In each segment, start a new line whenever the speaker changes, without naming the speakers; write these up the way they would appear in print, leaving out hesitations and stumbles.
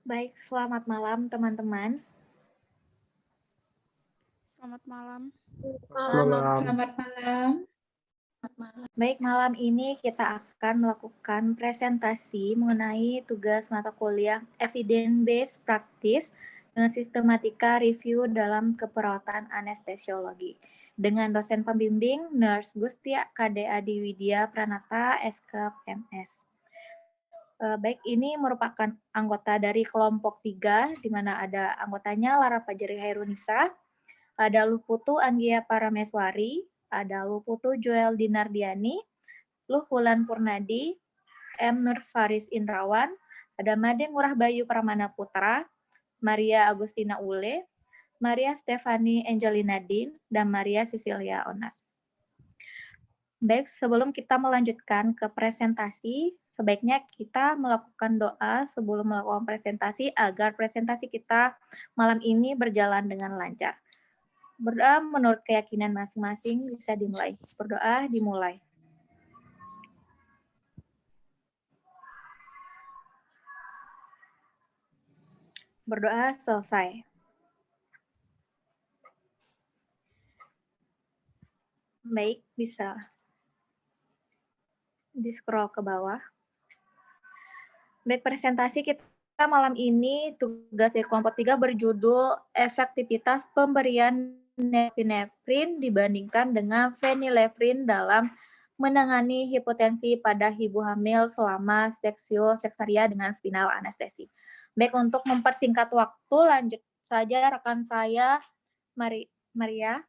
Baik, selamat malam teman-teman.
Selamat malam.
Malam.
Selamat malam.
Baik, malam ini kita akan melakukan presentasi mengenai tugas mata kuliah Evidence-Based Practice dengan sistematika review dalam keperawatan anestesiologi dengan dosen pembimbing Nurse Gustia KDA Widya Pranata SK PMS. Baik, ini merupakan anggota dari kelompok 3, di mana ada anggotanya Lara Fajri Hairunisa, ada Luputu Anggia Parameswari, ada Luputu Joel Dinardiani, Luhulan Purnadi, M. Nur Faris Indrawan, ada Made Ngurah Bayu Pramana Putra, Maria Agustina Ule, Maria Stefani Angelina Din, dan Maria Cecilia Onas. Baik, sebelum kita melanjutkan ke presentasi, sebaiknya kita melakukan doa sebelum melakukan presentasi agar presentasi kita malam ini berjalan dengan lancar. Berdoa menurut keyakinan masing-masing bisa dimulai. Berdoa dimulai. Berdoa selesai. Baik, bisa di-scroll ke bawah. Baik, presentasi kita malam ini tugas dari kelompok 3 berjudul efektivitas pemberian epinefrin dibandingkan dengan phenylephrine dalam menangani hipotensi pada ibu hamil selama seksio seksaria dengan spinal anestesi. Baik, untuk mempersingkat waktu, lanjut saja rekan saya, Maria.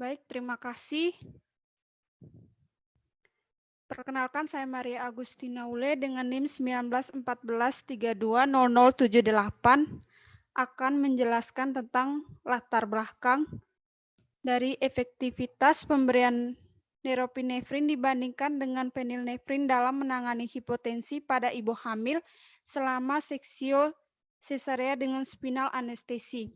Baik, terima kasih. Perkenalkan, saya Maria Agustina Ule dengan NIM 1914320078 akan menjelaskan tentang latar belakang dari efektivitas pemberian neropinefrin dibandingkan dengan phenylnephrine dalam menangani hipotensi pada ibu hamil selama seksio sesarea dengan spinal anestesi.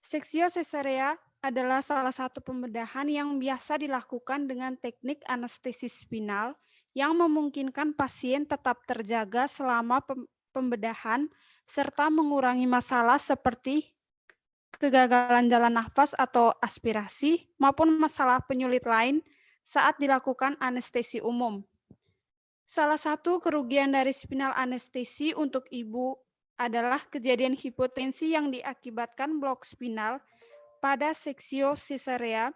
Seksio sesarea adalah salah satu pembedahan yang biasa dilakukan dengan teknik anestesi spinal yang memungkinkan pasien tetap terjaga selama pembedahan serta mengurangi masalah seperti kegagalan jalan nafas atau aspirasi maupun masalah penyulit lain saat dilakukan anestesi umum. Salah satu kerugian dari spinal anestesi untuk ibu adalah kejadian hipotensi yang diakibatkan blok spinal pada seksio sesarea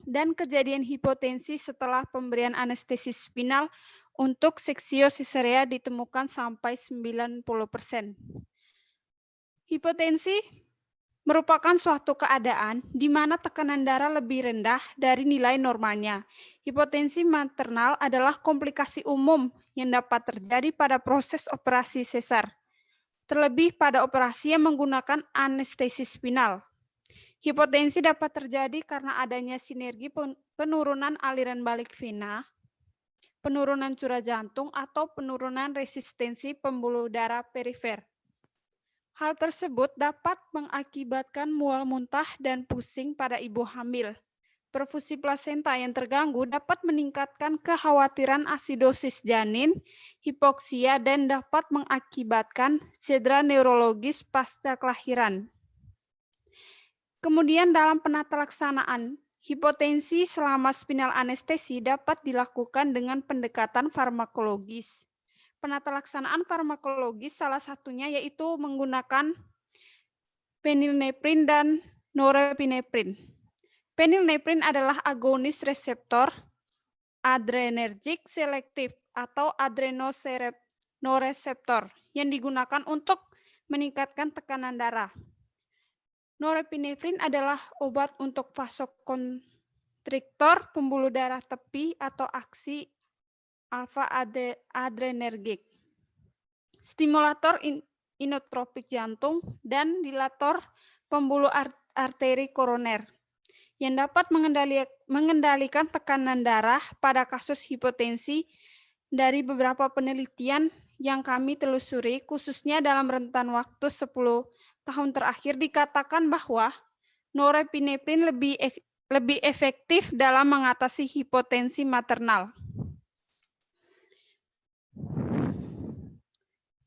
dan kejadian hipotensi setelah pemberian anestesi spinal untuk seksio sesarea ditemukan sampai 90%. Hipotensi merupakan suatu keadaan di mana tekanan darah lebih rendah dari nilai normalnya. Hipotensi maternal adalah komplikasi umum yang dapat terjadi pada proses operasi sesar, terlebih pada operasi yang menggunakan anestesi spinal. Hipotensi dapat terjadi karena adanya sinergi penurunan aliran balik vena, penurunan curah jantung, atau penurunan resistensi pembuluh darah perifer. Hal tersebut dapat mengakibatkan mual muntah dan pusing pada ibu hamil. Perfusi plasenta yang terganggu dapat meningkatkan kekhawatiran asidosis janin, hipoksia, dan dapat mengakibatkan cedera neurologis pasca kelahiran. Kemudian dalam penata laksanaan, hipotensi selama spinal anestesi dapat dilakukan dengan pendekatan farmakologis. Penata laksanaan farmakologis salah satunya yaitu menggunakan phenylnephrine dan norepinephrine. Phenylnephrine adalah agonis reseptor adrenergic selektif atau adrenoreseptor yang digunakan untuk meningkatkan tekanan darah. Norepinefrin adalah obat untuk vasokonstriktor pembuluh darah tepi atau aksi alfa adrenergik, stimulator inotropik jantung, dan dilator pembuluh arteri koroner yang dapat mengendalikan tekanan darah pada kasus hipotensi. Dari beberapa penelitian yang kami telusuri, khususnya dalam rentan waktu 10 tahun terakhir, dikatakan bahwa norepinephrine lebih lebih efektif dalam mengatasi hipotensi maternal.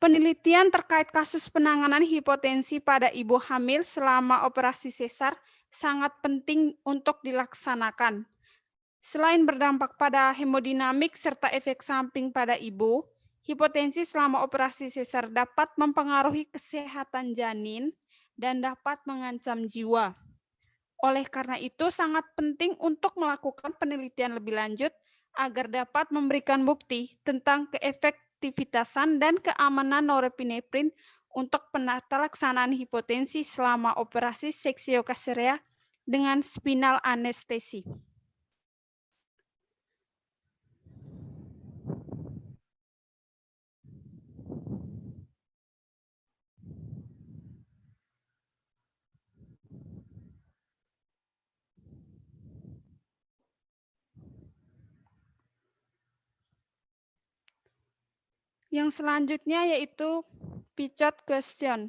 Penelitian terkait kasus penanganan hipotensi pada ibu hamil selama operasi sesar sangat penting untuk dilaksanakan. Selain berdampak pada hemodinamik serta efek samping pada ibu, hipotensi selama operasi sesar dapat mempengaruhi kesehatan janin dan dapat mengancam jiwa. Oleh karena itu, sangat penting untuk melakukan penelitian lebih lanjut agar dapat memberikan bukti tentang keefektivitasan dan keamanan norepinefrin untuk penata laksanaan hipotensi selama operasi seksio kaserea dengan spinal anestesi. Yang selanjutnya yaitu Pichot question.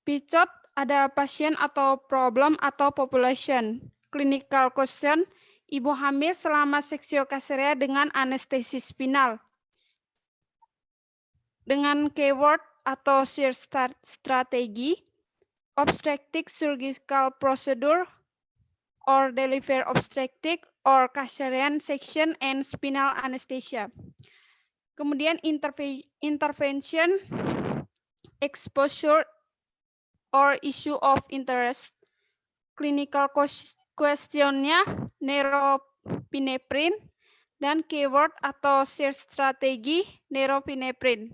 Pichot ada pasien atau problem atau population. Clinical question, ibu hamil selama seksio kaserea dengan anestesi spinal. Dengan keyword atau shear strategi, obstetric surgical procedure, or deliver obstetric or Caesarean section and spinal anesthesia. Kemudian intervention, exposure, or issue of interest. Clinical questionnya neuropinephrine dan keyword atau shear strategi neuropinephrine.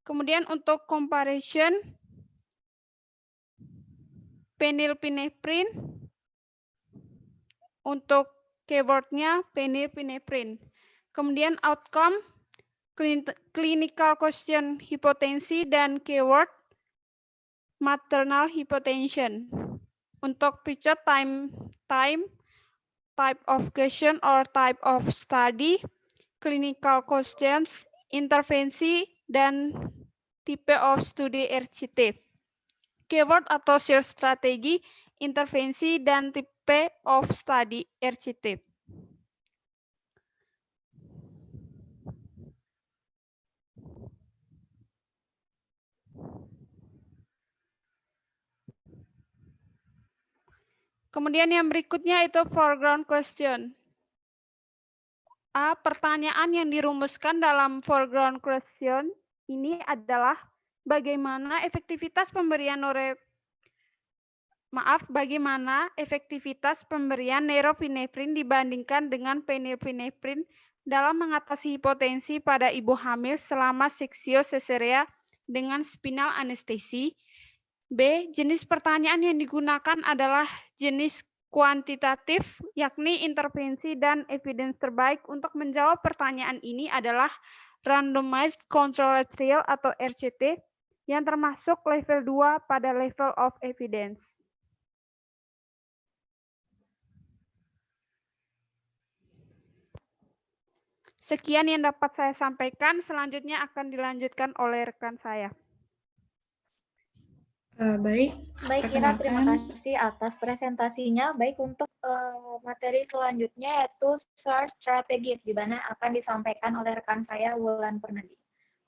Kemudian untuk comparison, phenylpinephrine. Untuk keywordnya phenylpinephrine. Kemudian outcome, clinical question hipotensi dan keyword maternal hypotension. Untuk Pichot type of question or type of study, clinical questions, intervensi, dan tipe of study RCT. Keyword atau shear strategi, intervensi, dan tipe of study RCT. Kemudian yang berikutnya itu foreground question. Pertanyaan yang dirumuskan dalam foreground question ini adalah bagaimana efektivitas pemberian neuropinephrine dibandingkan dengan phenylpinephrine dalam mengatasi hipotensi pada ibu hamil selama seksio kaserea dengan spinal anestesi. B. Jenis pertanyaan yang digunakan adalah jenis kuantitatif, yakni intervensi dan evidence terbaik untuk menjawab pertanyaan ini adalah randomized controlled trial atau RCT yang termasuk level 2 pada level of evidence. Sekian yang dapat saya sampaikan, selanjutnya akan dilanjutkan oleh rekan saya.
Baik, Ira, terima kasih atas presentasinya. Baik, untuk materi selanjutnya yaitu search strategis, di mana akan disampaikan oleh rekan saya, Wulan Purnadi.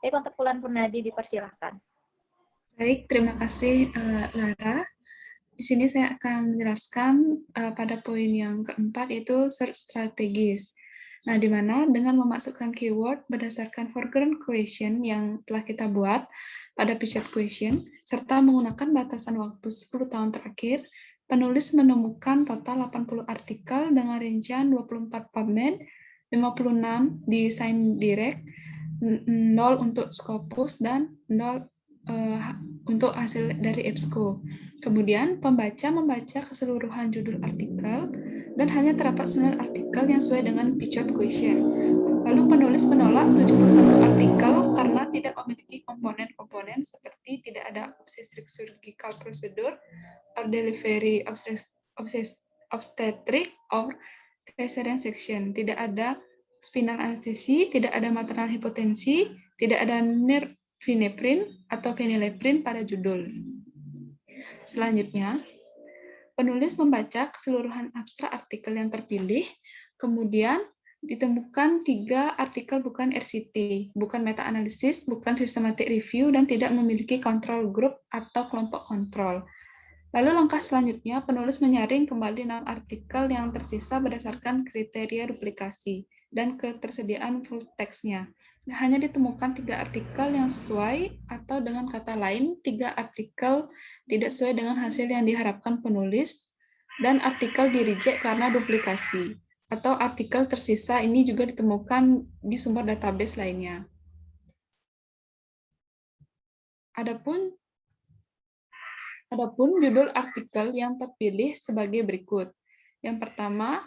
Baik, untuk Wulan Purnadi dipersilahkan.
Baik, terima kasih Lara. Di sini saya akan menjelaskan pada poin yang keempat, yaitu search strategis. Nah, di mana dengan memasukkan keyword berdasarkan foreground question yang telah kita buat pada Pichot question, serta menggunakan batasan waktu 10 tahun terakhir, penulis menemukan total 80 artikel dengan rincian 24 PubMed, 56 di ScienceDirect, 0 untuk Scopus, dan 0 untuk hasil dari EBSCO. Kemudian pembaca membaca keseluruhan judul artikel dan hanya terdapat 9 artikel yang sesuai dengan Pichot question. Lalu penulis menolak 71 artikel karena tidak memiliki komponen-komponen seperti tidak ada obstetric surgical procedure or delivery obstetric or Caesarean section, tidak ada spinal anestesi, tidak ada maternal hipotensi, tidak ada nervinephrine atau phenylephrine pada judul. Selanjutnya, penulis membaca keseluruhan abstrak artikel yang terpilih, kemudian ditemukan 3 artikel bukan RCT, bukan meta-analisis, bukan systematic review, dan tidak memiliki control group atau kelompok kontrol. Lalu langkah selanjutnya, penulis menyaring kembali 6 artikel yang tersisa berdasarkan kriteria duplikasi dan ketersediaan full text-nya. Hanya ditemukan 3 artikel yang sesuai, atau dengan kata lain, 3 artikel tidak sesuai dengan hasil yang diharapkan penulis, dan artikel di-reject karena duplikasi. Atau artikel tersisa ini juga ditemukan di sumber database lainnya. Adapun judul artikel yang terpilih sebagai berikut. Yang pertama,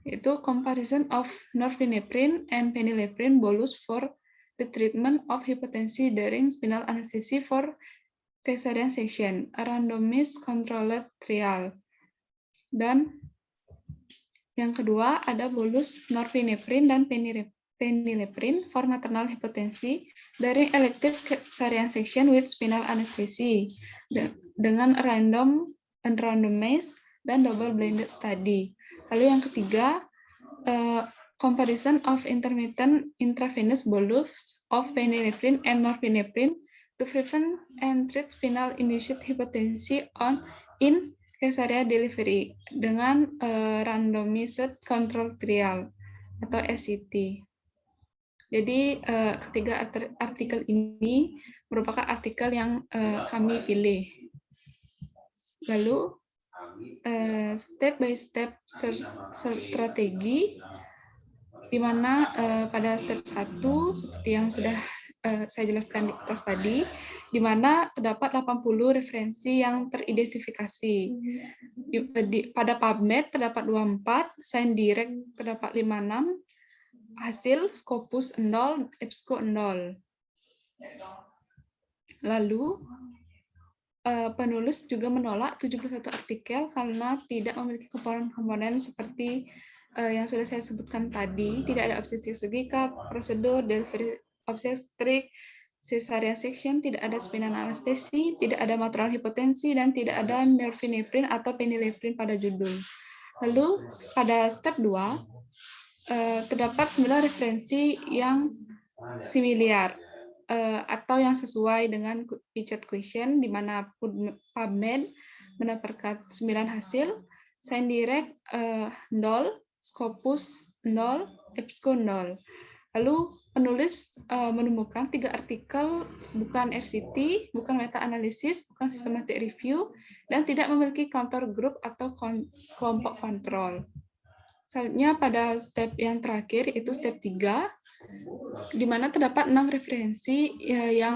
yaitu Comparison of Norepinephrine and Phenylephrine bolus for the treatment of hypotension during spinal anesthesia for cesarean section, a randomized controlled trial. Dan yang kedua ada bolus norepinephrine dan phenylephrine for maternal hypotension dari elective cesarean section with spinal anesthesia dengan randomized dan double blinded study. Lalu yang ketiga, comparison of intermittent intravenous bolus of phenylephrine and norepinephrine to prevent and treat spinal induced hypotension in cesarean delivery dengan randomized control trial atau SCT. Jadi ketiga artikel ini merupakan artikel yang kami pilih. Lalu step by step search strategi, di mana pada step 1 seperti yang sudah saya jelaskan di atas tadi, di mana terdapat 80 referensi yang teridentifikasi. Pada PubMed terdapat 24, ScienDirect terdapat 56, hasil Scopus 0, EBSCO 0. Lalu penulis juga menolak 71 artikel karena tidak memiliki komponen-komponen seperti yang sudah saya sebutkan tadi, tidak ada obstetrik, prosedur, delivery obstetrik, cesarean section, tidak ada spinal anestesi, tidak ada maternal hipotensi, dan tidak ada norepinephrine atau phenylephrine pada judul. Lalu pada step 2, terdapat 9 referensi yang similar atau yang sesuai dengan featured question, di mana PubMed mendapatkan 9 hasil, ScienDirect 0, Scopus 0, EBSCO 0. Lalu penulis menemukan 3 artikel bukan RCT, bukan meta-analisis, bukan systematic review, dan tidak memiliki counter group atau kelompok kontrol. Selanjutnya pada step yang terakhir, itu step 3, di mana terdapat 6 referensi yang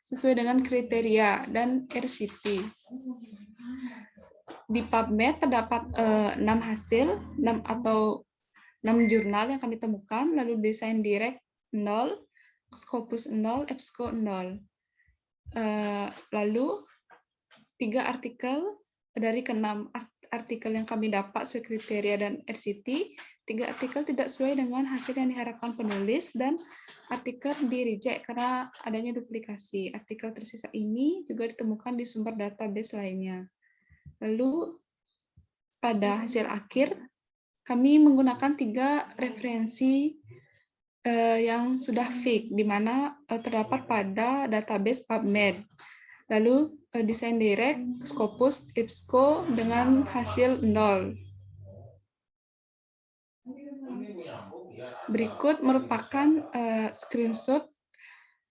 sesuai dengan kriteria dan RCT. Di PubMed terdapat 6 hasil, 6 jurnal yang kami temukan, lalu di ScienDirect 0, Scopus 0, EBSCO 0. Lalu 3 artikel dari ke-6 artikel yang kami dapat sesuai kriteria dan RCT, 3 artikel tidak sesuai dengan hasil yang diharapkan penulis, dan artikel di-reject karena adanya duplikasi. Artikel tersisa ini juga ditemukan di sumber database lainnya. Lalu pada hasil akhir, kami menggunakan 3 referensi yang sudah fix, di mana terdapat pada database PubMed. Lalu di ScienDirect, Scopus, EBSCO dengan hasil 0. Berikut merupakan screenshot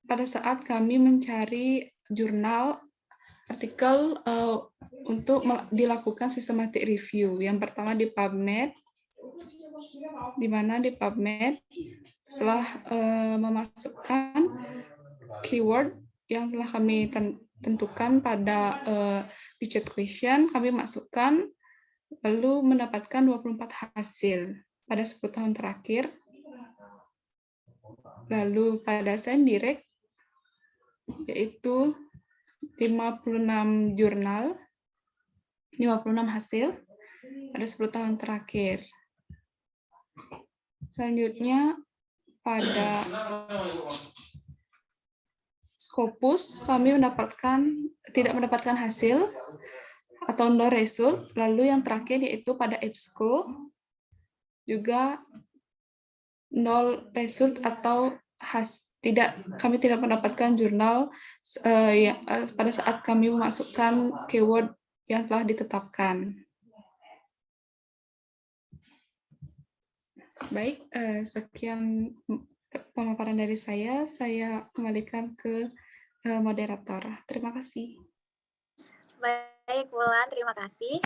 pada saat kami mencari jurnal artikel untuk dilakukan systematic review. Yang pertama di PubMed, di mana di PubMed setelah memasukkan keyword yang telah kami tentukan pada featured question, kami masukkan, lalu mendapatkan 24 hasil pada 10 tahun terakhir. Lalu pada ScienDirect, yaitu 56 jurnal, 56 hasil pada 10 tahun terakhir. Selanjutnya pada Scopus kami tidak mendapatkan hasil atau no result. Lalu yang terakhir yaitu pada EBSCO juga nol result atau kami tidak mendapatkan jurnal pada saat kami memasukkan keyword yang telah ditetapkan. Baik, sekian pemaparan dari saya. Saya kembalikan ke moderator. Terima kasih.
Baik, Wulan, terima kasih.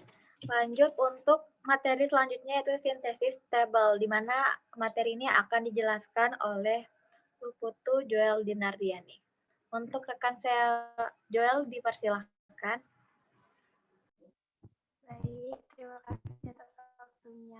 Lanjut untuk materi selanjutnya yaitu sintesis table, di mana materi ini akan dijelaskan oleh Putu Joel Dinardiani. Untuk rekan saya, Joel, dipersilahkan.
Baik, terima kasih atas waktunya.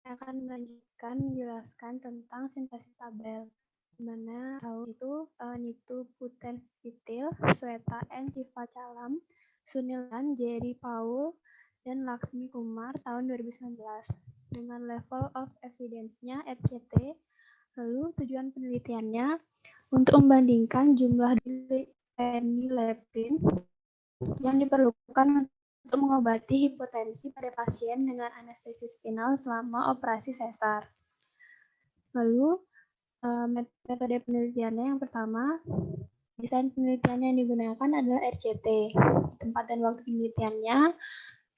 Saya akan melanjutkan menjelaskan tentang sintesis tabel, di mana tahu itu Nitu Puten Vitil, Sweta N. Civacalam, Sunilan, Jerry Paul, dan Laksmi Kumar tahun 2019 dengan level of evidence-nya RCT. Lalu tujuan penelitiannya untuk membandingkan jumlah phenylephrine yang diperlukan untuk mengobati hipotensi pada pasien dengan anestesi spinal selama operasi sesar. Lalu, metode penelitiannya yang pertama, desain penelitian yang digunakan adalah RCT. Tempat dan waktu penelitiannya,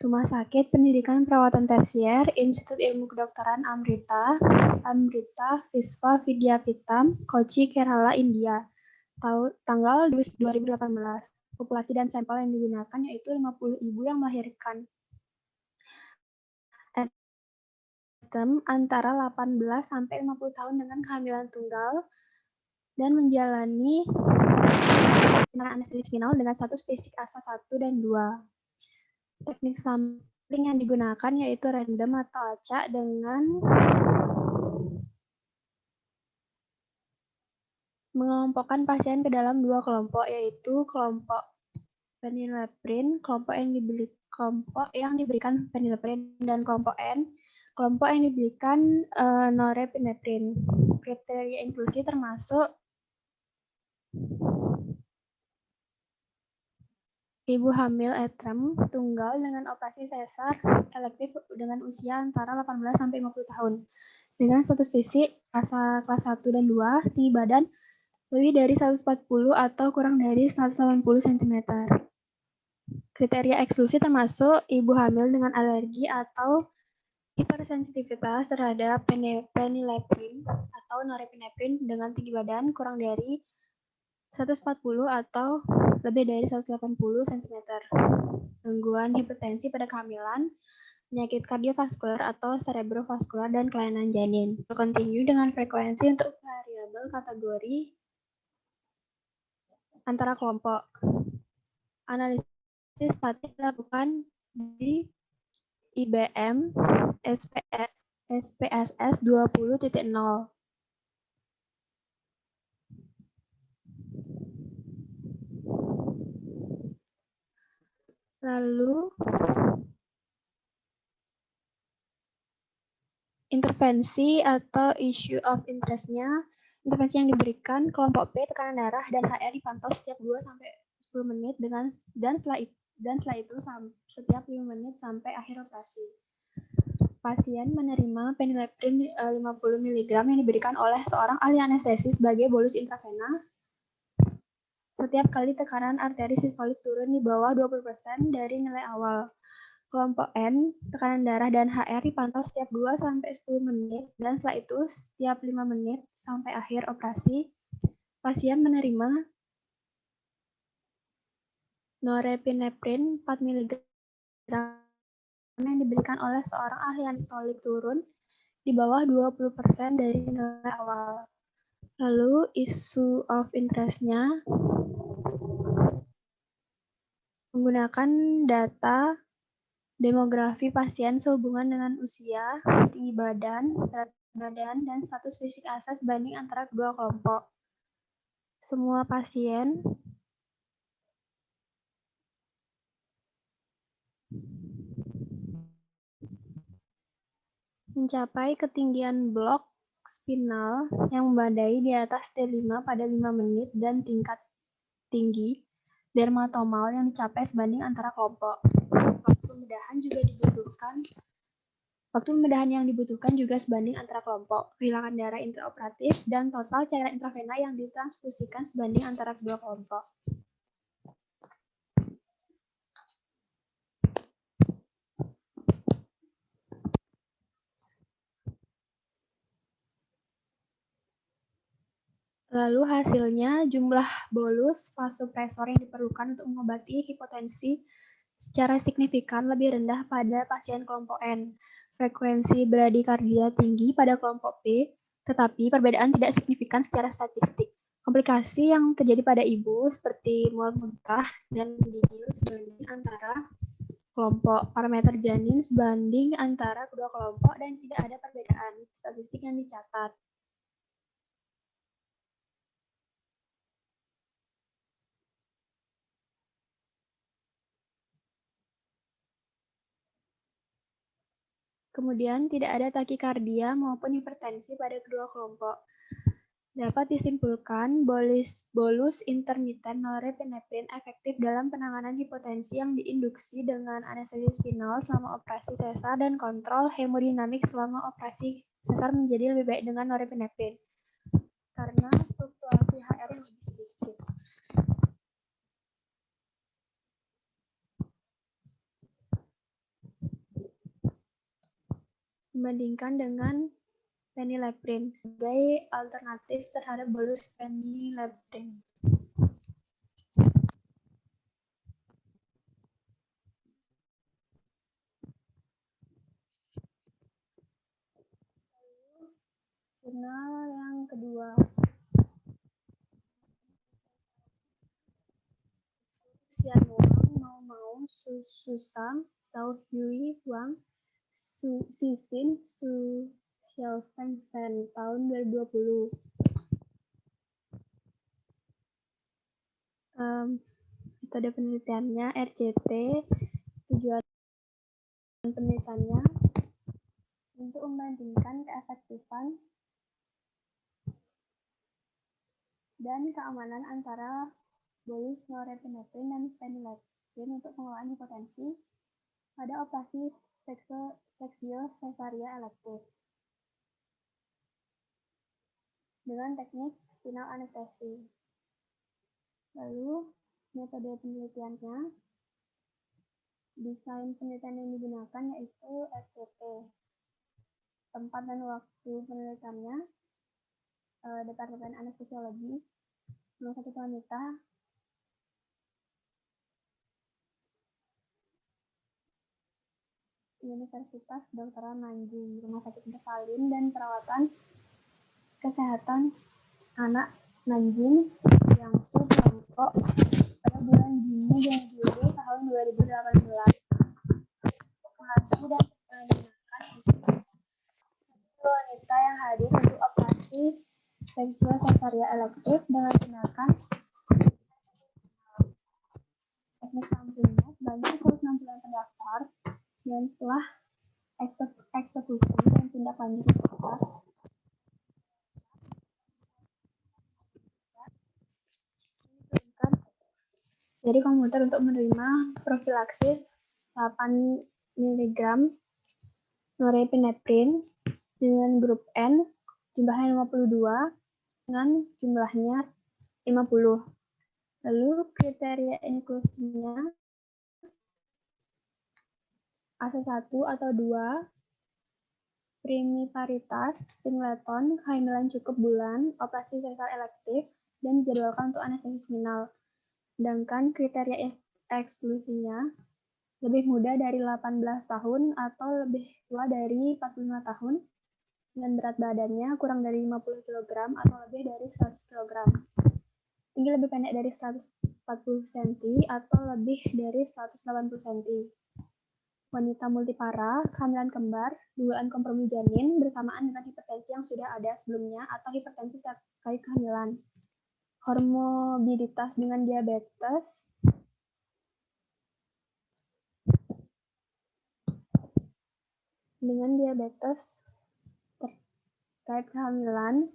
Rumah Sakit Pendidikan Perawatan Tersier, Institut Ilmu Kedokteran Amrita Visva Vidyapitam, Kochi, Kerala, India. Tanggal 2018. Populasi dan sampel yang digunakan yaitu 50 ibu yang melahirkan antara 18 sampai 50 tahun dengan kehamilan tunggal dan menjalani anestesi spinal dengan status fisik ASA 1 dan 2. Teknik sampling yang digunakan yaitu random atau acak dengan mengelompokkan pasien ke dalam dua kelompok, yaitu kelompok phenylephrine, kelompok yang diberikan phenylephrine, dan kelompok N, kelompok yang diberikan norepinephrine. Kriteria inklusi termasuk ibu hamil etrem tunggal dengan operasi sesar elektif dengan usia antara 18 sampai 50 tahun dengan status fisik ASA kelas 1 dan 2, tinggi badan lebih dari 140 atau kurang dari 180 cm. Kriteria eksklusi termasuk ibu hamil dengan alergi atau hipersensitivitas terhadap phenylephrine atau norepinephrine dengan tinggi badan kurang dari 140 atau lebih dari 180 cm. Gangguan hipertensi pada kehamilan, penyakit kardiovaskular atau cerebrovaskular, dan kelainan janin. Berkontinu dengan frekuensi untuk variabel kategori antara kelompok. Analisis statik dilakukan di IBM SPSS 20.0. Lalu, intervensi atau issue of interest-nya, intervensi yang diberikan kelompok P, tekanan darah dan HR dipantau setiap 2-10 menit dan setelah itu setiap 5 menit sampai akhir operasi. Pasien menerima phenylephrine 50 mg yang diberikan oleh seorang ahli anestesi sebagai bolus intravena setiap kali tekanan arteri sistolik turun di bawah 20% dari nilai awal. Kelompok N, tekanan darah dan HR dipantau setiap 2-10 menit dan setelah itu setiap 5 menit sampai akhir operasi. Pasien menerima norepinephrine 4 mg yang diberikan oleh seorang ahli anestesiolik turun di bawah 20% dari nilai awal. Lalu issue of interest-nya menggunakan data demografi pasien sehubungan dengan usia, tinggi badan, berat badan, dan status fisik asas banding antara kedua kelompok. Semua pasien mencapai ketinggian blok spinal yang memadai di atas T5 pada 5 menit dan tingkat tinggi dermatomal yang dicapai sebanding antara kelompok. Waktu pembedahan yang dibutuhkan juga sebanding antara kelompok. Kehilangan darah intraoperatif dan total cairan intravena yang ditransfusikan sebanding antara kedua kelompok. Lalu hasilnya, jumlah bolus vasopresor yang diperlukan untuk mengobati hipotensi secara signifikan lebih rendah pada pasien kelompok N. Frekuensi bradikardia tinggi pada kelompok P, tetapi perbedaan tidak signifikan secara statistik. Komplikasi yang terjadi pada ibu seperti mual muntah dan gigil sebanding antara kelompok, parameter janin sebanding antara kedua kelompok, dan tidak ada perbedaan statistik yang dicatat. Kemudian tidak ada takikardia maupun hipertensi pada kedua kelompok. Dapat disimpulkan bolus intermiten norepinephrine efektif dalam penanganan hipotensi yang diinduksi dengan anestesi spinal selama operasi sesar dan kontrol hemodinamik selama operasi sesar menjadi lebih baik dengan norepinephrine karena fluktuasi HR yang lebih sedikit. Dibandingkan dengan phenylephrine sebagai alternatif terhadap bolus phenylephrine. Jurnal yang kedua. Xian Wang, Mao Mao, Susam, Zhao Hui Wang, Sixin, Su Xiaofeng Shen, tahun 2020. Metode penelitiannya RCT, tujuan penelitiannya untuk membandingkan keefektifan dan keamanan antara bolus norepinephrine dan phenylephrine untuk pengelolaan hipotensi pada operasi seksio cesaria elektif dengan teknik spinal anestesi. Lalu metode penelitiannya, desain penelitian yang digunakan yaitu RCT. Tempat dan waktu penelitiannya, Departemen Anestesiologi, Rumah Sakit Wanita, Universitas Kedokteran Nanjing, Rumah Sakit Bersalin dan Perawatan Kesehatan Anak Nanjing, Jiangsu, Tiongkok, pada bulan Juni dan Juli tahun 2018. Mengacu dan menggunakan wanita yang hadir untuk operasi seksual cesaria elektif dengan tindakan teknik sampingnya sebanyak 160 pendaftar, dan setelah eksekusi dan tindak lanjut pendaftar, jadi komputer untuk menerima profilaksis 8 mg norepinephrine dengan grup N jumlahnya 52 dengan jumlahnya 50. Lalu kriteria inklusinya AC1 atau 2, primiparitas, singleton, kehamilan cukup bulan, operasi sesar elektif, dan dijadwalkan untuk anestesi spinal. Sedangkan kriteria eksklusinya lebih muda dari 18 tahun atau lebih tua dari 45 tahun, dengan berat badannya kurang dari 50 kg atau lebih dari 100 kg. Tinggi lebih pendek dari 140 cm atau lebih dari 180 cm. Wanita multipara, kehamilan kembar, dugaan kompromi janin bersamaan dengan hipertensi yang sudah ada sebelumnya atau hipertensi terkait kehamilan. Komorbiditas dengan diabetes, terkait kehamilan,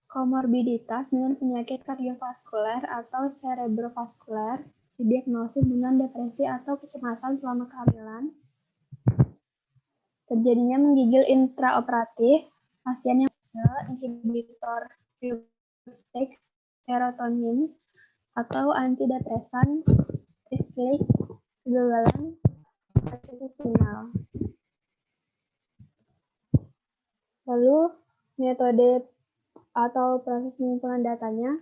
komorbiditas dengan penyakit kardiovaskuler atau cerebrovaskuler, didiagnosis dengan depresi atau kecemasan selama kehamilan, terjadinya menggigil intraoperatif, pasien yang inhibitor reuptake serotonin atau antidepresan, iskemik, kegagalan akses spinal. Lalu metode atau proses pengumpulan datanya,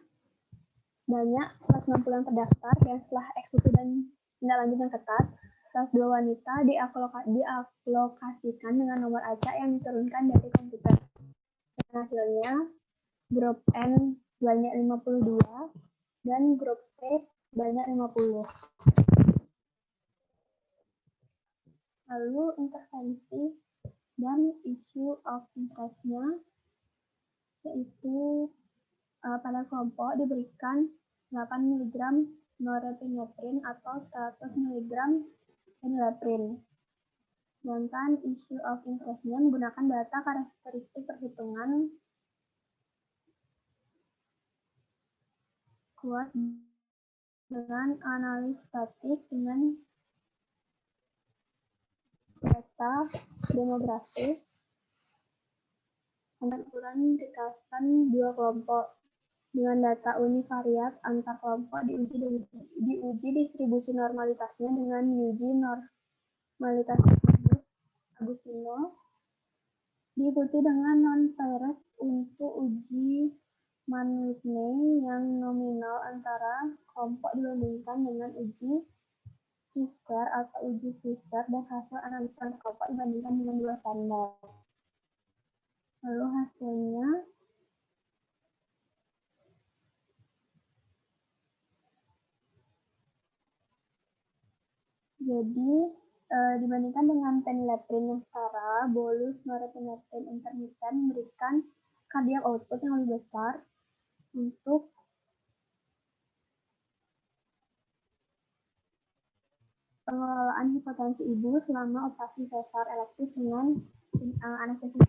sebanyak 160 yang terdaftar dan setelah eksekusi dan tindak lanjut yang ketat, 102 wanita dialokasikan dengan nomor acak yang diturunkan dari komputer. Dan hasilnya, grup N sebanyak 52 dan grup P sebanyak 50. Lalu intervensi dan issue of interest-nya, yaitu pada kelompok diberikan 8 mg norepinephrine atau 100 mg phenylephrine. Sedangkan issue of interest-nya menggunakan data karakteristik perhitungan kuat dengan analis statik dengan data demografis dengan ukuran ringkasan dua kelompok dengan data univariat antar kelompok diuji distribusi normalitasnya dengan uji normalitas Agustino diikuti dengan non-paired untuk uji Mann-Whitney yang nominal antara kelompok dibandingkan dengan uji chi-square atau uji Pfizer dan hasil analisa kelompok dibandingkan dengan dua standar. Lalu hasilnya jadi dibandingkan dengan phenylephrine yang setara, bolus norepinephrine intermittent memberikan cardiac output yang lebih besar untuk pengelolaan hipotensi ibu selama operasi sesar elektif dengan anestesi.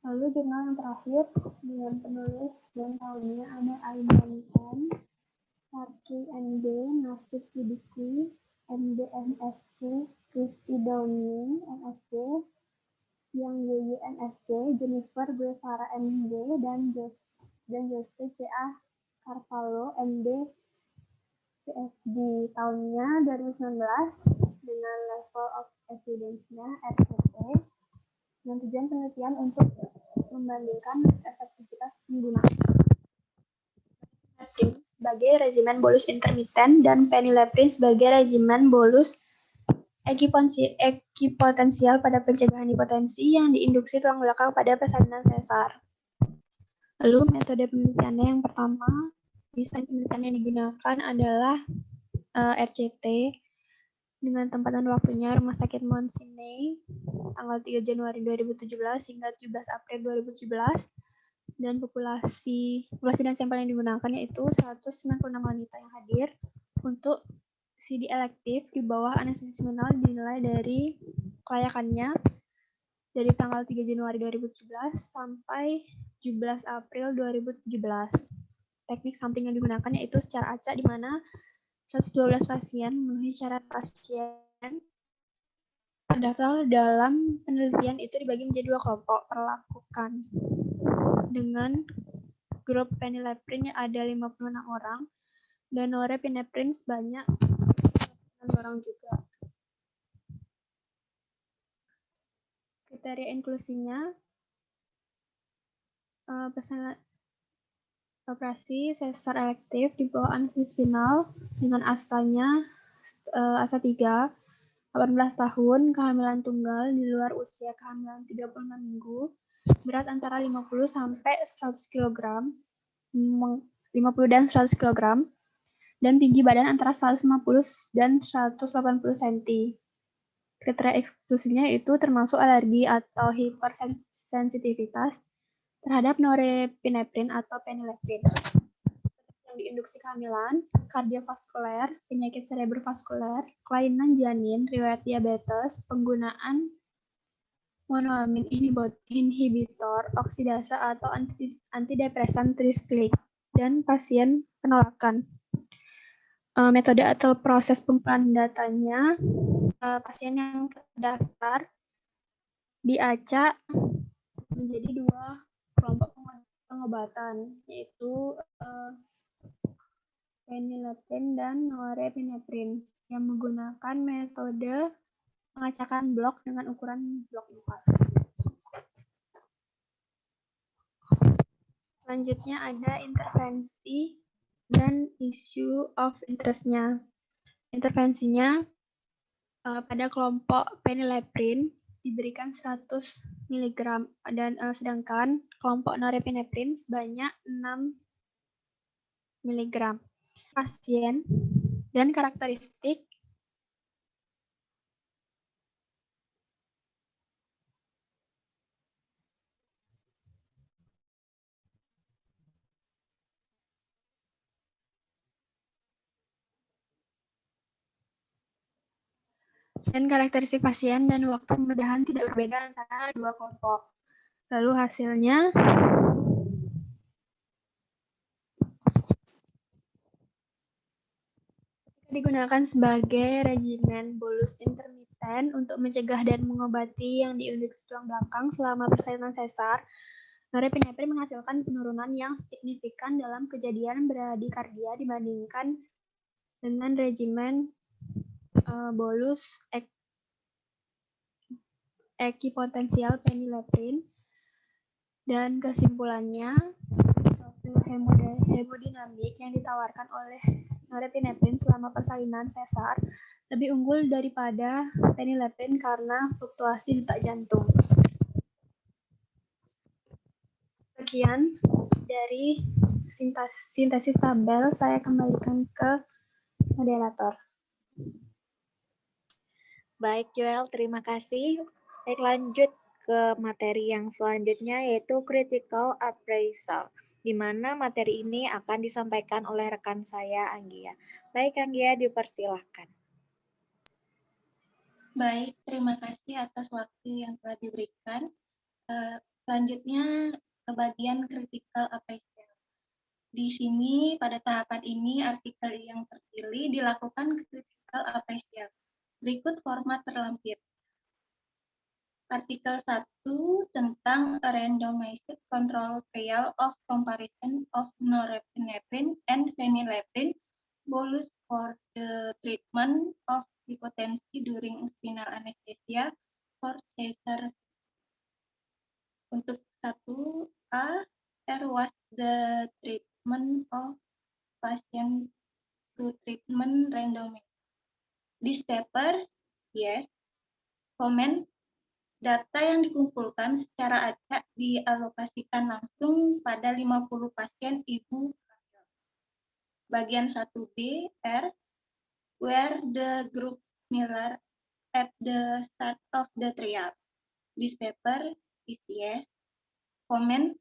Lalu jurnal yang terakhir dengan penulis dan tahunnya ada Aiman M, Sarki ND, Nasib Siddiqui, MD MSc, Kristi Downing MSc, Yang YY MSc, Jennifer Guevara MD, dan Jose C.A. Carvalho MD PhD. Tahunnya 2019 dengan level of evidence-nya RCT dengan tujuan penelitian untuk membandingkan efektivitas penggunaan phenylephrine sebagai regimen bolus intermittent dan phenylephrine sebagai regimen bolus ekipotensial pada pencegahan hipotensi yang diinduksi tulang belakang pada persalinan sesar. Lalu metode penelitiannya yang pertama, desain penelitian yang digunakan adalah RCT dengan tempat dan waktunya Rumah Sakit Mount Sinai tanggal 3 Januari 2017 hingga 17 April 2017 dan populasi dan sampel yang digunakan yaitu 196 wanita yang hadir untuk CD elektif di bawah anestesi minimal dinilai dari kelayakannya dari tanggal 3 Januari 2017 sampai 17 April 2017. Teknik sampling yang digunakan yaitu secara acak di mana 112 pasien memenuhi syarat pasien terdaftar dalam penelitian itu dibagi menjadi dua kelompok perlakukan dengan grup phenylephrine yang ada 56 orang dan norepinephrine sebanyak 6 orang juga. Kriteria inklusinya operasi sesar elektif di bawah anestesi spinal dengan astanya asa 3, 18 tahun, kehamilan tunggal di luar usia kehamilan 36 minggu, berat antara 50 sampai 100 kg, 50 dan 100 kg, dan tinggi badan antara 150 dan 180 cm. Kriteria eksklusinya itu termasuk alergi atau hipersensitivitas terhadap norepinephrine atau phenylephrine. diinduksi kehamilan, kardiovaskuler, penyakit cerebrovaskuler, kelainan janin, riwayat diabetes, penggunaan monoamin inhibitor, oksidase atau antidepresan trisklik, dan pasien penolakan. Metode atau proses pengumpulan datanya, pasien yang terdaftar diacak menjadi 2 kelompok pengobatan, yaitu phenylephrine dan norepinephrine yang menggunakan metode pengacakan blok dengan ukuran blok 4. Selanjutnya ada intervensi dan issue of interest-nya. Intervensinya pada kelompok phenylephrine diberikan 100 mg dan sedangkan kelompok norepinephrine sebanyak 6 mg. Pasien dan karakteristik pasien dan waktu pembedahan tidak berbeda antara 2 kelompok. Lalu hasilnya digunakan sebagai regimen bolus intermiten untuk mencegah dan mengobati yang diinduksi tulang belakang selama persalinan sesar. Norepinephrine menghasilkan penurunan yang signifikan dalam kejadian bradikardia dibandingkan dengan regimen bolus ekipotensial phenylephrine. Dan kesimpulannya, profil hemodinamik yang ditawarkan oleh norepinephrine selama persalinan sesar lebih unggul daripada phenylephrine karena fluktuasi detak jantung. Sekian dari sintesis tabel, saya kembalikan ke moderator.
Baik Joel, terima kasih. Baik, lanjut ke materi yang selanjutnya yaitu critical appraisal, di mana materi ini akan disampaikan oleh rekan saya Anggia. Baik Anggia, dipersilahkan.
Baik, terima kasih atas waktu yang telah diberikan. Selanjutnya ke bagian critical appraisal. Di sini pada tahapan ini artikel yang terpilih dilakukan critical appraisal. Berikut format terlampir. Artikel 1 tentang a randomized control trial of comparison of norepinephrine and phenylephrine bolus for the treatment of hypotension during spinal anesthesia for Caesar. Untuk 1A, was the treatment of patient to treatment randomized. This paper, yes. Comment, data yang dikumpulkan secara acak dialokasikan langsung pada 50 pasien ibu. Bagian 1B, R, where the group similar at the start of the trial. This paper is yes. Comment,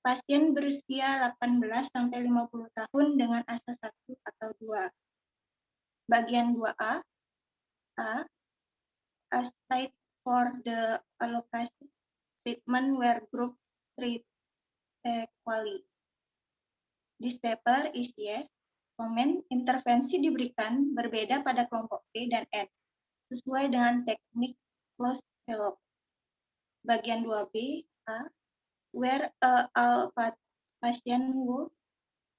pasien berusia 18-50 tahun dengan asa 1 atau 2. Bagian 2A, A, aside for the allocation treatment where group treat equally. This paper is yes. Comment, intervensi diberikan berbeda pada kelompok B dan N, sesuai dengan teknik closed envelope. Bagian 2B, A, where all patient who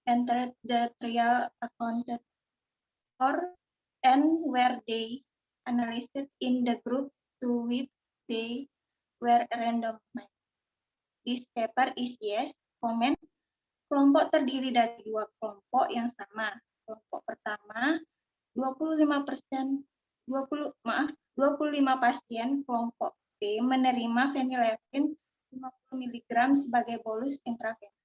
entered the trial accounted for and where they analyzed in the group to which they were randomized. This paper is yes. Comment, kelompok terdiri dari 2 kelompok yang sama. Kelompok pertama 25 pasien kelompok B menerima phenylephrine 50 mg sebagai bolus intravena.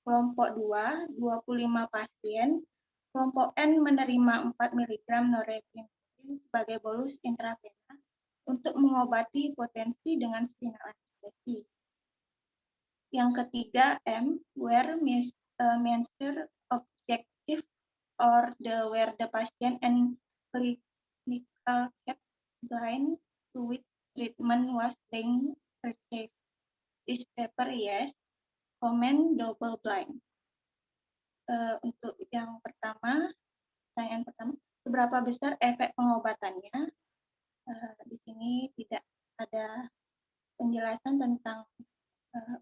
Kelompok 2, 25 pasien kelompok N menerima 4 mg norepinephrine sebagai bolus intravena untuk mengobati hipotensi dengan spinal anestesi. Yang ketiga, M, where measure of objective or where the patient and clinical kept blind to which treatment was being received. This paper, yes. Comment, double blind. Untuk yang pertama, pertanyaan pertama, seberapa besar efek pengobatannya? Di sini tidak ada penjelasan tentang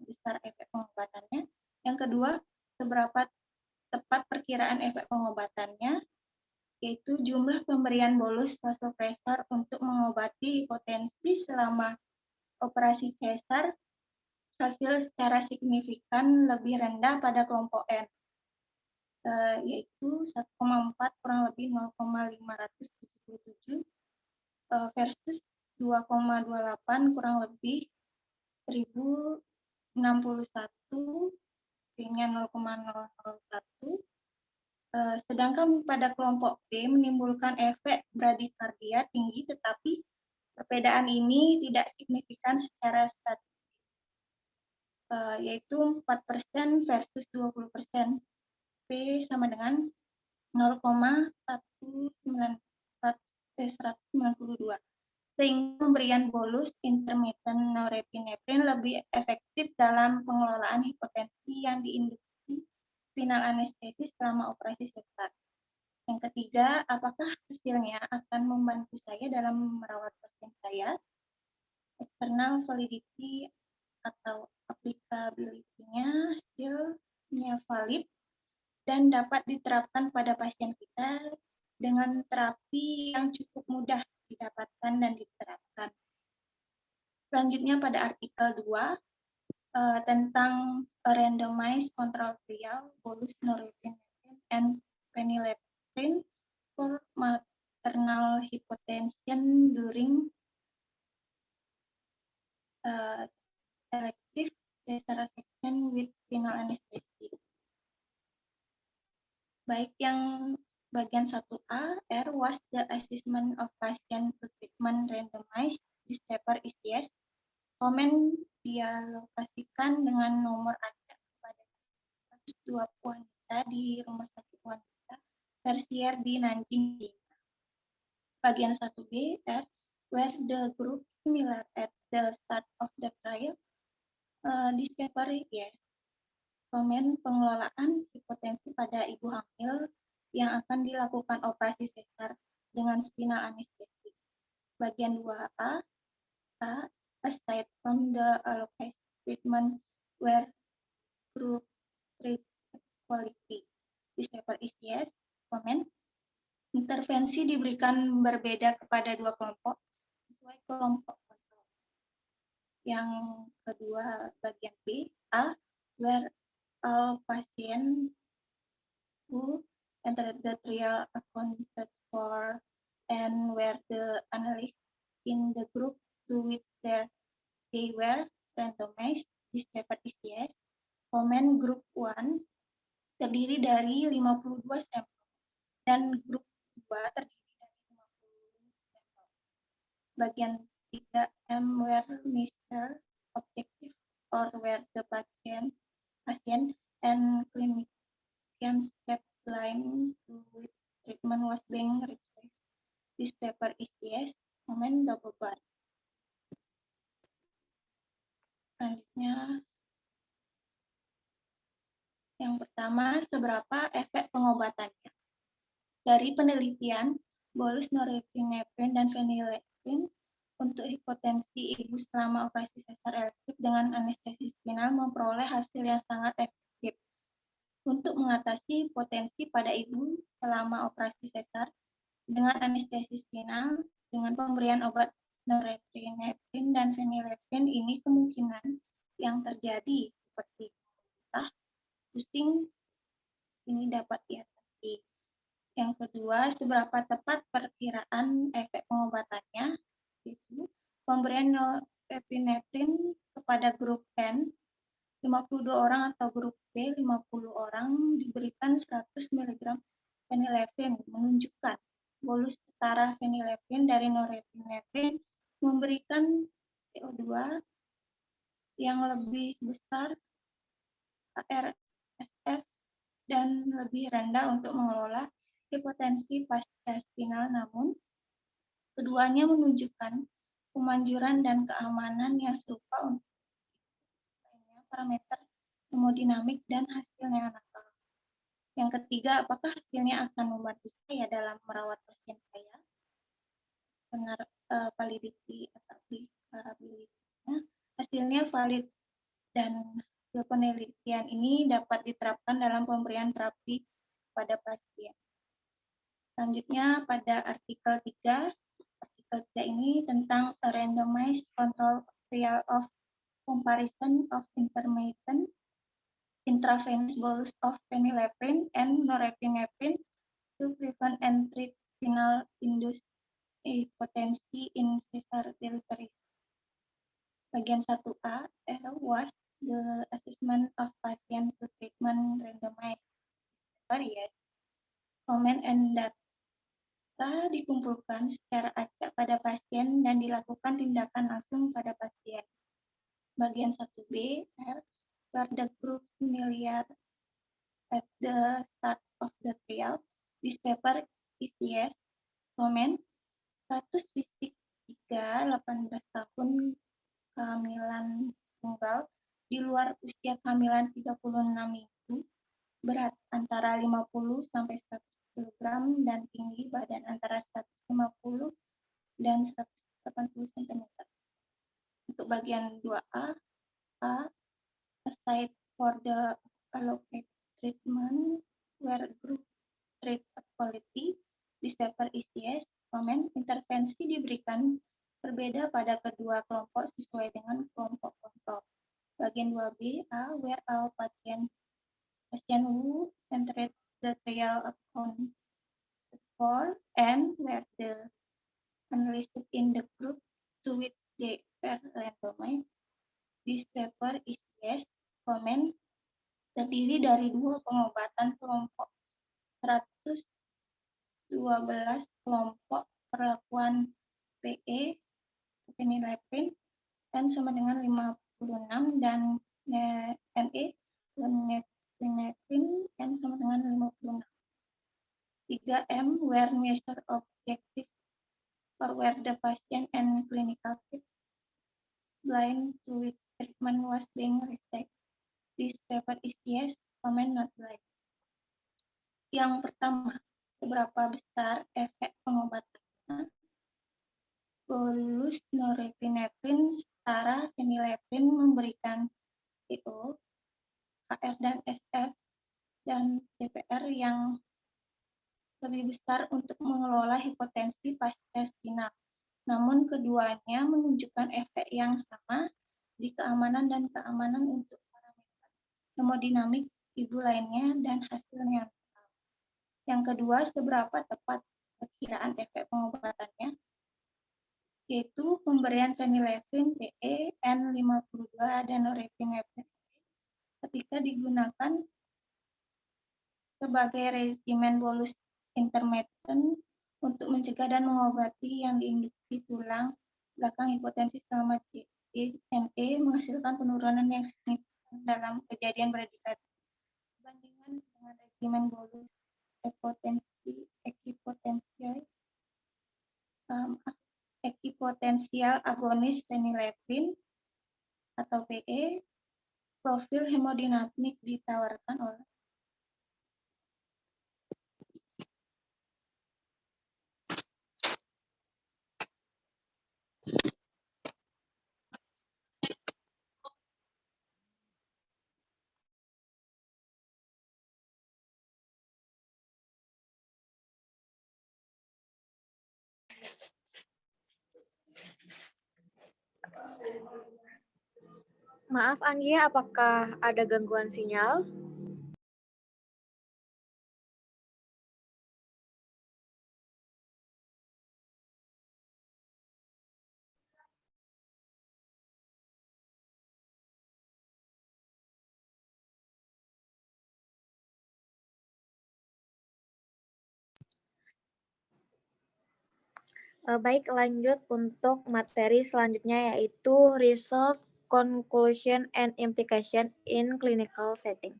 besar efek pengobatannya. Yang kedua, seberapa tepat perkiraan efek pengobatannya, yaitu jumlah pemberian bolus vasopresor untuk mengobati hipotensi selama operasi cesar hasil secara signifikan lebih rendah pada kelompok N, yaitu 1,4 kurang lebih 0,577 versus 2,28 kurang lebih 1061 dengan 0,001. Sedangkan pada kelompok B menimbulkan efek bradikardia tinggi, tetapi perbedaan ini tidak signifikan secara statistik, yaitu 4% versus 20%. P sama dengan 0,192. Sehingga pemberian bolus intermittent norepinephrine lebih efektif dalam pengelolaan hipotensi yang diinduksi spinal anestesis selama operasi sesar. Yang ketiga, apakah hasilnya akan membantu saya dalam merawat pasien saya? External validity atau applicability-nya hasilnya valid dan dapat diterapkan pada pasien kita dengan terapi yang cukup mudah didapatkan dan diterapkan. Selanjutnya pada artikel 2 tentang randomized control trial bolus norepinephrine and phenylephrine for maternal hypotension during elective resection with spinal anesthesia. Baik yang bagian 1A, R was the assessment of patient to treatment randomized. This paper is yes. Komen dialokasikan dengan nomor acak kepada 120 wanita di Rumah Sakit Wanita Tersier di Nanjing, China. Bagian 1B, R, where the group similar at the start of the trial. This paper, yes. Komen pengelolaan hipotensi pada ibu hamil yang akan dilakukan operasi sesar dengan spinal anestesi. Bagian 2A, aside from the allocated treatment where group treat quality. This paper is yes. Comment. Intervensi diberikan berbeda kepada dua kelompok sesuai kelompok kontrol. Yang kedua bagian B, A, where all patients who entered the trial accounted for and where the analysts in the group to which they were randomized. This paper is yes. Comment group 1 terdiri dari 52 sampel dan grup 2 terdiri dari 50 sampel. Bagian 3M where measure objective or where the patient and clinicians kept blind to which treatment was being received. This paper is yes. Comment double blind. Selanjutnya, yang pertama, seberapa efek pengobatannya? Dari penelitian, bolus norepinephrine dan phenylephrine untuk hipotensi ibu selama operasi sesar elektif dengan anestesi spinal memperoleh hasil yang sangat efektif. Untuk mengatasi hipotensi pada ibu selama operasi sesar dengan anestesi spinal dengan pemberian obat norepinephrine dan phenylephrine, ini kemungkinan yang terjadi seperti muntah, pusing, ini dapat diatasi. Yang kedua, seberapa tepat perkiraan efek pengobatannya? Itu pemberian norepinephrine kepada grup N 52 orang atau grup B 50 orang diberikan 100 mg phenylephrine, menunjukkan bolus setara phenylephrine dari norepinephrine memberikan CO2 yang lebih besar, KRSF, dan lebih rendah untuk mengelola hipotensi pasca spinal, namun keduanya menunjukkan kemanjuran dan keamanan yang serupa untuk parameter hemodinamik dan hasil neonatal. Yang ketiga, apakah hasilnya akan membantu saya dalam merawat pasien saya? Benar, validity atau applicability-nya, hasilnya valid dan hasil penelitian ini dapat diterapkan dalam pemberian terapi pada pasien. Selanjutnya pada artikel 3 ini tentang a randomized control trial of comparison of intermittent intravenous bolus of phenylephrine and norepinephrine to prevent and treat spinal induced hypotension in Caesar delivery. Bagian 1A was the assessment of patient to treatment randomized various comment and data dikumpulkan secara acak pada pasien dan dilakukan tindakan langsung pada pasien. Bagian 1B were the group familiar at the start of the trial. This paper is yes. Comment, status fisik 3, 18 tahun, kehamilan tunggal, di luar usia kehamilan 36 minggu, berat antara 50 sampai 100 kg dan tinggi badan antara 150 dan 180 cm. Untuk bagian 2A, aside for the allocated treatment where group treat quality, this paper is yes. Comment, intervensi diberikan berbeda pada kedua kelompok sesuai dengan kelompok kontrol. Bagian 2B, where all patient who entered the trial accounted for and where the unlisted in the group to which they were randomized. This paper is yes. Comment, terdiri dari 2 pengobatan kelompok 112 kelompok perlakuan PE phenylephrine N sama dengan 56 dan NE norepinephrine N sama dengan 56. 3M where measure objective or where the patient and clinical fit blind to which treatment was being received. This paper is yes. Comment, not blind. Yang pertama, seberapa besar efek pengobatannya? Bolus norepinephrine setara phenylephrine memberikan CO, HR dan SF dan CPR yang lebih besar untuk mengelola hipotensi pasca spinal. Namun keduanya menunjukkan efek yang sama di keamanan dan keamanan untuk parameter hemodinamik ibu lainnya dan hasilnya. Yang kedua, seberapa tepat perkiraan efek pengobatannya? Yaitu pemberian phenylephrine PE N52 dan norepinephrine ketika digunakan sebagai regimen bolus intermittent untuk mencegah dan mengobati yang diinduksi tulang belakang hipotensi selama CNE menghasilkan penurunan yang signifikan dalam kejadian berdikari dibandingkan dengan regimen bolus ekipotensial agonis phenylephrine atau PE. Profil hemodinamik ditawarkan oleh
Maaf Anggia, apakah ada gangguan sinyal? Baik, lanjut untuk materi selanjutnya yaitu result conclusion and implication in clinical setting.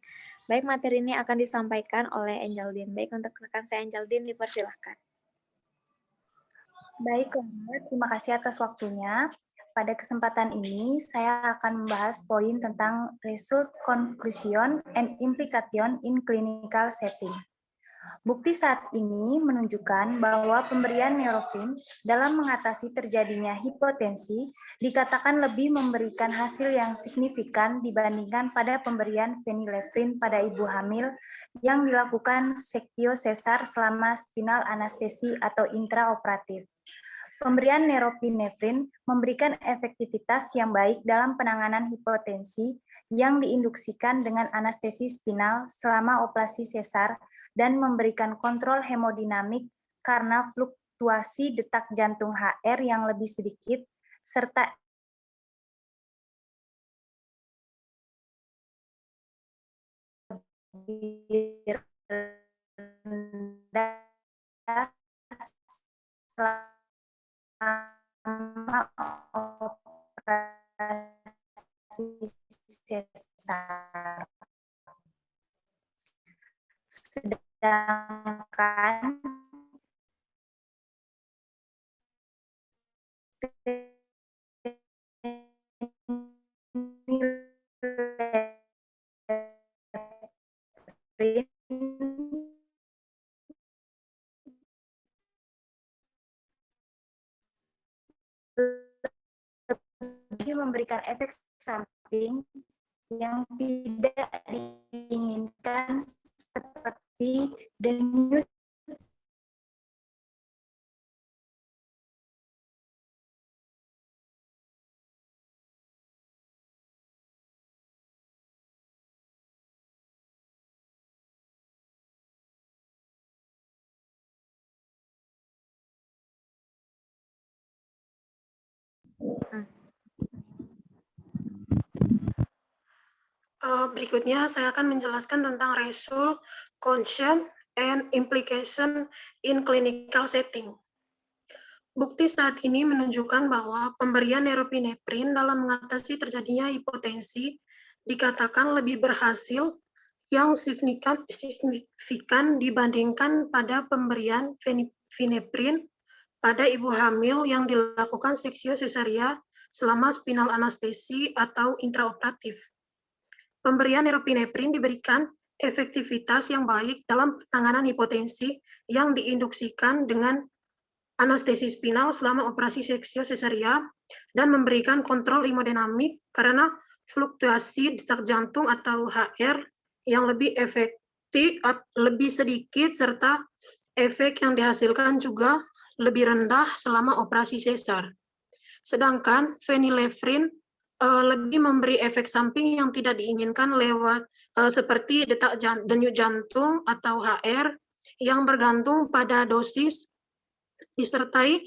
Baik, materi ini akan disampaikan oleh Angeldine. Baik, untuk rekan saya Angeldine, dipersilahkan.
Baik, terima kasih atas waktunya. Pada kesempatan ini, saya akan membahas poin tentang result, conclusion, and implication in clinical setting. Bukti saat ini menunjukkan bahwa pemberian neurofin dalam mengatasi terjadinya hipotensi dikatakan lebih memberikan hasil yang signifikan dibandingkan pada pemberian phenylephrine pada ibu hamil yang dilakukan sektio sesar selama spinal anestesi atau intraoperatif. Pemberian neuropinefrin memberikan efektivitas yang baik dalam penanganan hipotensi yang diinduksikan dengan anestesi spinal selama operasi sesar dan memberikan kontrol hemodinamik karena fluktuasi detak jantung HR yang lebih sedikit, serta selama operasi sesar. Sedangkan lebih memberikan efek samping yang tidak diinginkan seperti denyut
Berikutnya saya akan menjelaskan tentang result, conclusion, and implication in clinical setting. Bukti saat ini menunjukkan bahwa pemberian neuropinephrine dalam mengatasi terjadinya hipotensi dikatakan lebih berhasil yang signifikan dibandingkan pada pemberian phenylephrine pada ibu hamil yang dilakukan seksio sesaria selama spinal anestesi atau intraoperatif. Pemberian neuropinephrine diberikan efektivitas yang baik dalam penanganan hipotensi yang diinduksikan dengan anestesi spinal selama operasi seksio sesaria dan memberikan kontrol hemodinamik karena fluktuasi detak jantung atau HR yang lebih efektif, lebih sedikit, serta efek yang dihasilkan juga lebih rendah selama operasi sesar. Sedangkan phenylephrine lebih memberi efek samping yang tidak diinginkan lewat seperti denyut jantung atau HR yang bergantung pada dosis disertai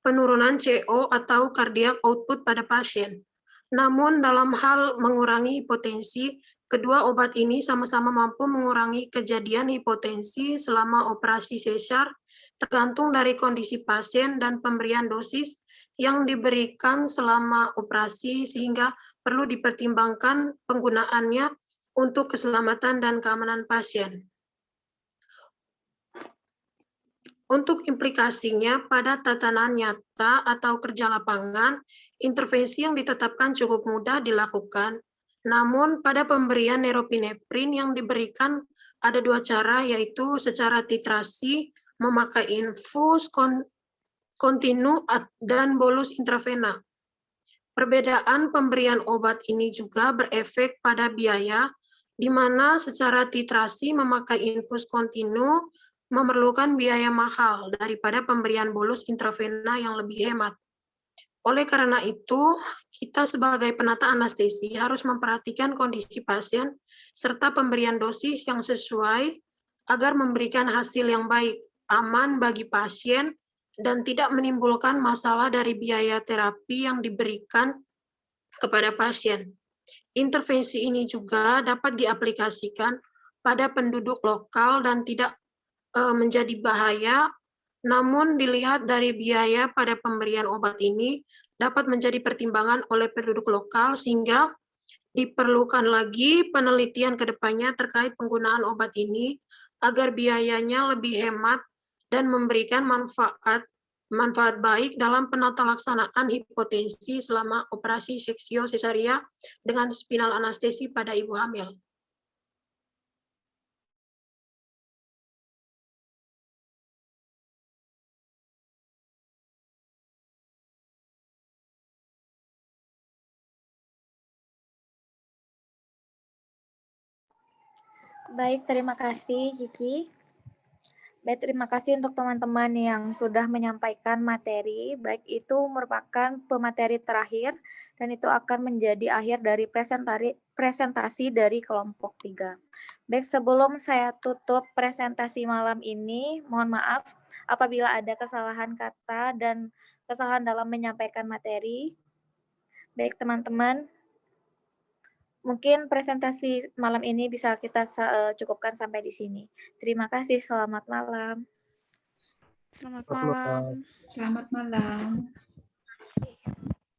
penurunan CO atau cardiac output pada pasien. Namun dalam hal mengurangi hipotensi, kedua obat ini sama-sama mampu mengurangi kejadian hipotensi selama operasi sesar tergantung dari kondisi pasien dan pemberian dosis yang diberikan selama operasi sehingga perlu dipertimbangkan penggunaannya untuk keselamatan dan keamanan pasien. Untuk implikasinya pada tatanan nyata atau kerja lapangan, intervensi yang ditetapkan cukup mudah dilakukan. Namun pada pemberian neuropinephrine yang diberikan ada dua cara, yaitu secara titrasi, memakai infus kontinu dan bolus intravena. Perbedaan pemberian obat ini juga berefek pada biaya, di mana secara titrasi memakai infus kontinu memerlukan biaya mahal daripada pemberian bolus intravena yang lebih hemat. Oleh karena itu, kita sebagai penata anestesi harus memperhatikan kondisi pasien serta pemberian dosis yang sesuai agar memberikan hasil yang baik, aman bagi pasien, dan tidak menimbulkan masalah dari biaya terapi yang diberikan kepada pasien. Intervensi ini juga dapat diaplikasikan pada penduduk lokal dan tidak menjadi bahaya, namun dilihat dari biaya pada pemberian obat ini dapat menjadi pertimbangan oleh penduduk lokal, sehingga diperlukan lagi penelitian ke depannya terkait penggunaan obat ini agar biayanya lebih hemat dan memberikan manfaat baik dalam penata laksanaan hipotensi selama operasi seksio sesaria dengan spinal anestesi pada ibu hamil.
Baik, terima kasih Kiki. Baik, terima kasih untuk teman-teman yang sudah menyampaikan materi, baik itu merupakan pemateri terakhir dan itu akan menjadi akhir dari presentasi dari kelompok 3. Baik, sebelum saya tutup presentasi malam ini, mohon maaf apabila ada kesalahan kata dan kesalahan dalam menyampaikan materi. Baik, teman-teman, mungkin presentasi malam ini bisa kita cukupkan sampai di sini. Terima kasih, selamat malam.
Selamat malam.
Selamat malam.